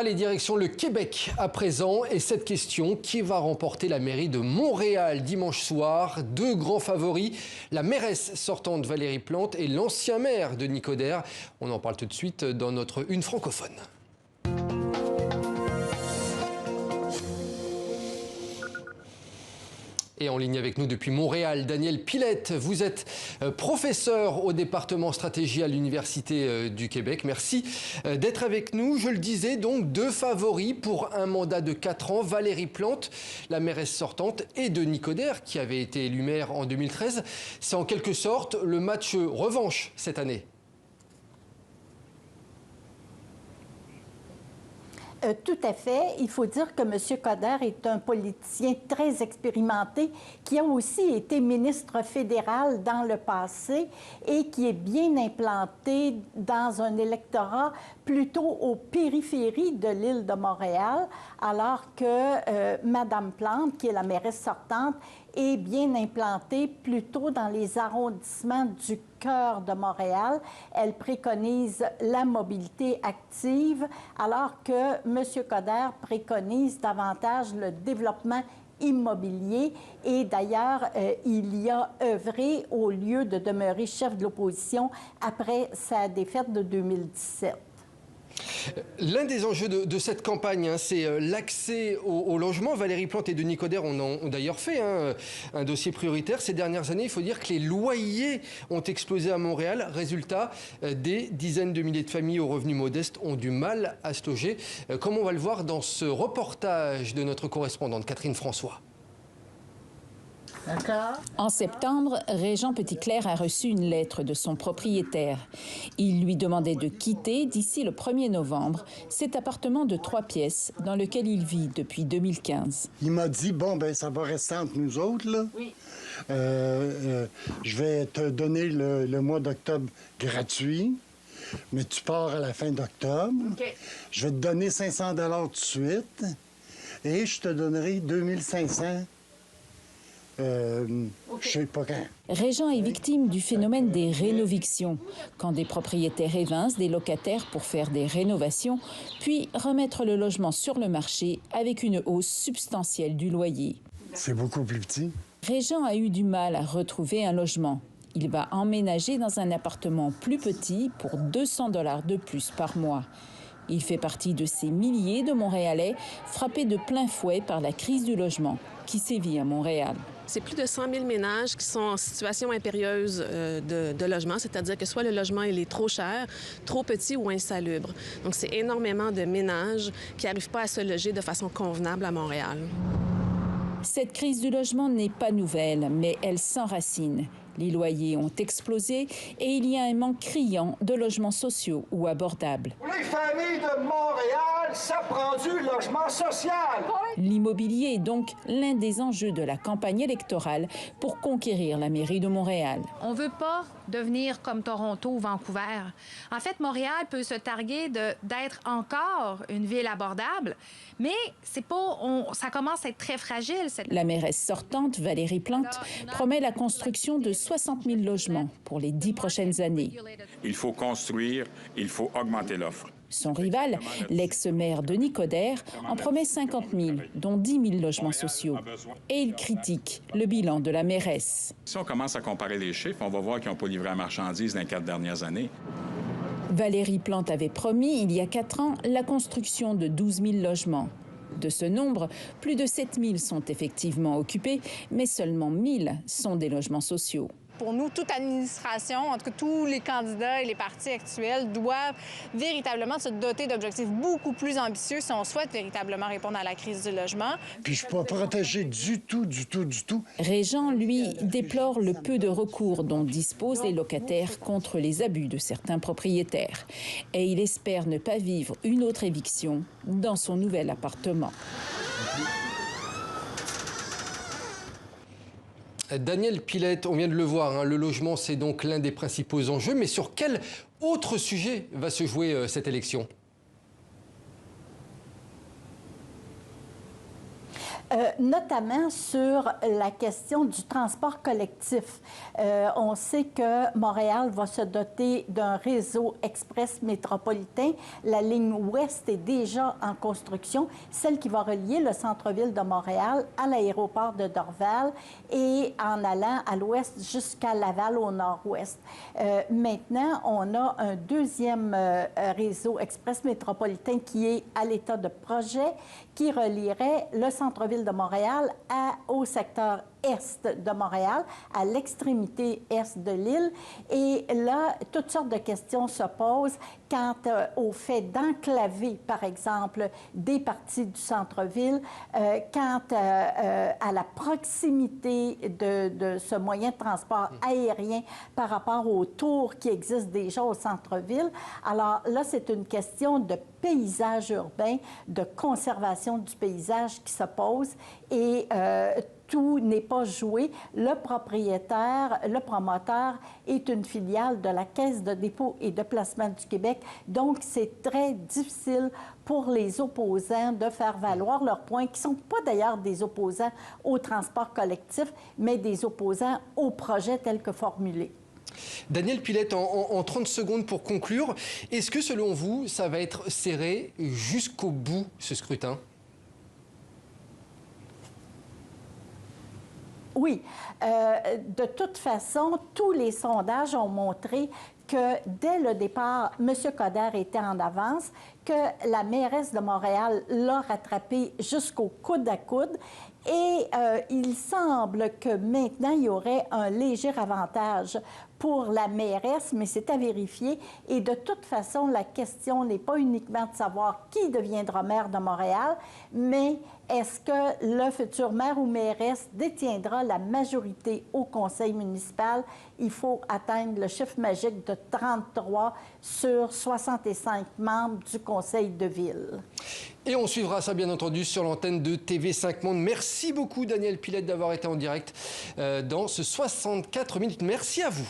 Allez, direction le Québec à présent. Et cette question, qui va remporter la mairie de Montréal dimanche soir? Deux grands favoris, la mairesse sortante Valérie Plante et l'ancien maire Denis Coderre. On en parle tout de suite dans notre Une francophone. Et en ligne avec nous depuis Montréal, Daniel Pilette, vous êtes professeur au département stratégie à l'Université du Québec. Merci d'être avec nous. Je le disais, donc deux favoris pour un mandat de 4 ans, Valérie Plante, la mairesse sortante, et Denis Coderre, qui avait été élu maire en 2013. C'est en quelque sorte le match revanche cette année. Tout à fait. Il faut dire que M. Coderre est un politicien très expérimenté qui a aussi été ministre fédéral dans le passé et qui est bien implanté dans un électorat plutôt aux périphéries de l'île de Montréal, alors que Mme Plante, qui est la mairesse sortante, est bien implantée plutôt dans les arrondissements du cœur de Montréal. Elle préconise la mobilité active, alors que M. Coderre préconise davantage le développement immobilier. Et d'ailleurs, il y a œuvré au lieu de demeurer chef de l'opposition après sa défaite de 2017. L'un des enjeux de cette campagne, c'est l'accès au logement. Valérie Plante et Denis Coderre ont d'ailleurs fait un dossier prioritaire. Ces dernières années, il faut dire que les loyers ont explosé à Montréal. Résultat, des dizaines de milliers de familles aux revenus modestes ont du mal à se loger. Comme on va le voir dans ce reportage de notre correspondante Catherine François. En septembre, Régent Petitclerc a reçu une lettre de son propriétaire. Il lui demandait de quitter d'ici le 1er novembre cet appartement de 3 pièces dans lequel il vit depuis 2015. Il m'a dit, bon, ben ça va rester entre nous autres, là. Oui. Je vais te donner le mois d'octobre gratuit, mais tu pars à la fin d'octobre. OK. Je vais te donner 500 $ tout de suite et je te donnerai 2500. Je sais pas quand. Régent est victime du phénomène des rénovictions, quand des propriétaires évincent des locataires pour faire des rénovations, puis remettre le logement sur le marché avec une hausse substantielle du loyer. C'est beaucoup plus petit. Régent a eu du mal à retrouver un logement. Il va emménager dans un appartement plus petit pour 200 $ de plus par mois. Il fait partie de ces milliers de Montréalais frappés de plein fouet par la crise du logement qui sévit à Montréal. C'est plus de 100 000 ménages qui sont en situation impérieuse de logement, c'est-à-dire que soit le logement il est trop cher, trop petit ou insalubre. Donc, c'est énormément de ménages qui n'arrivent pas à se loger de façon convenable à Montréal. Cette crise du logement n'est pas nouvelle, mais elle s'enracine. Les loyers ont explosé et il y a un manque criant de logements sociaux ou abordables. Pour les familles de Montréal, ça prend du logement social. L'immobilier est donc l'un des enjeux de la campagne électorale pour conquérir la mairie de Montréal. On ne veut pas devenir comme Toronto ou Vancouver. En fait, Montréal peut se targuer d'être encore une ville abordable, mais c'est pas, ça commence à être très fragile. La mairesse sortante, Valérie Plante, promet la construction de 60 000 logements pour les 10 prochaines années. Il faut construire, il faut augmenter l'offre. Son rival, l'ex-maire Denis Coderre, en promet 50 000, dont 10 000 logements sociaux. Et il critique le bilan de la mairesse. Si on commence à comparer les chiffres, on va voir qu'ils n'ont pas livré la marchandise dans les 4 dernières années. Valérie Plante avait promis, il y a 4 ans, la construction de 12 000 logements. De ce nombre, plus de 7 000 sont effectivement occupés, mais seulement 1 000 sont des logements sociaux. Pour nous, toute administration, en tout cas tous les candidats et les partis actuels doivent véritablement se doter d'objectifs beaucoup plus ambitieux si on souhaite véritablement répondre à la crise du logement. Puis je ne suis pas protégé du tout. Régent, lui, déplore le peu de recours dont disposent les locataires contre les abus de certains propriétaires. Et il espère ne pas vivre une autre éviction dans son nouvel appartement. Daniel Pilette, on vient de le voir, le logement, c'est donc l'un des principaux enjeux. Mais sur quel autre sujet va se jouer cette élection ? Notamment sur la question du transport collectif. On sait que Montréal va se doter d'un réseau express métropolitain. La ligne ouest est déjà en construction, celle qui va relier le centre-ville de Montréal à l'aéroport de Dorval et en allant à l'ouest jusqu'à Laval au nord-ouest. Maintenant, on a un deuxième réseau express métropolitain qui est à l'état de projet, qui relierait le centre-ville de Montréal au secteur est de Montréal, à l'extrémité est de l'île. Et là, toutes sortes de questions se posent quant au fait d'enclaver, par exemple, des parties du centre-ville, quant à la proximité de ce moyen de transport aérien par rapport aux tours qui existent déjà au centre-ville. Alors là, c'est une question de paysage urbain, de conservation du paysage qui se pose et tout n'est pas joué. Le propriétaire, le promoteur est une filiale de la Caisse de dépôt et de placement du Québec. Donc, c'est très difficile pour les opposants de faire valoir leurs points, qui ne sont pas d'ailleurs des opposants au transport collectif, mais des opposants au projet tel que formulé. Daniel Pilette, en 30 secondes pour conclure, est-ce que selon vous, ça va être serré jusqu'au bout, ce scrutin? Oui. De toute façon, tous les sondages ont montré que dès le départ, M. Coderre était en avance, que la mairesse de Montréal l'a rattrapé jusqu'au coude à coude. Et il semble que maintenant, il y aurait un léger avantage pour la mairesse, mais c'est à vérifier. Et de toute façon, la question n'est pas uniquement de savoir qui deviendra maire de Montréal, mais est-ce que le futur maire ou mairesse détiendra la majorité au conseil municipal? Il faut atteindre le chiffre magique de 33 sur 65 membres du conseil de ville. Et on suivra ça, bien entendu, sur l'antenne de TV5 Monde. Merci beaucoup, Daniel Pilette, d'avoir été en direct dans ce 64 minutes. Merci à vous.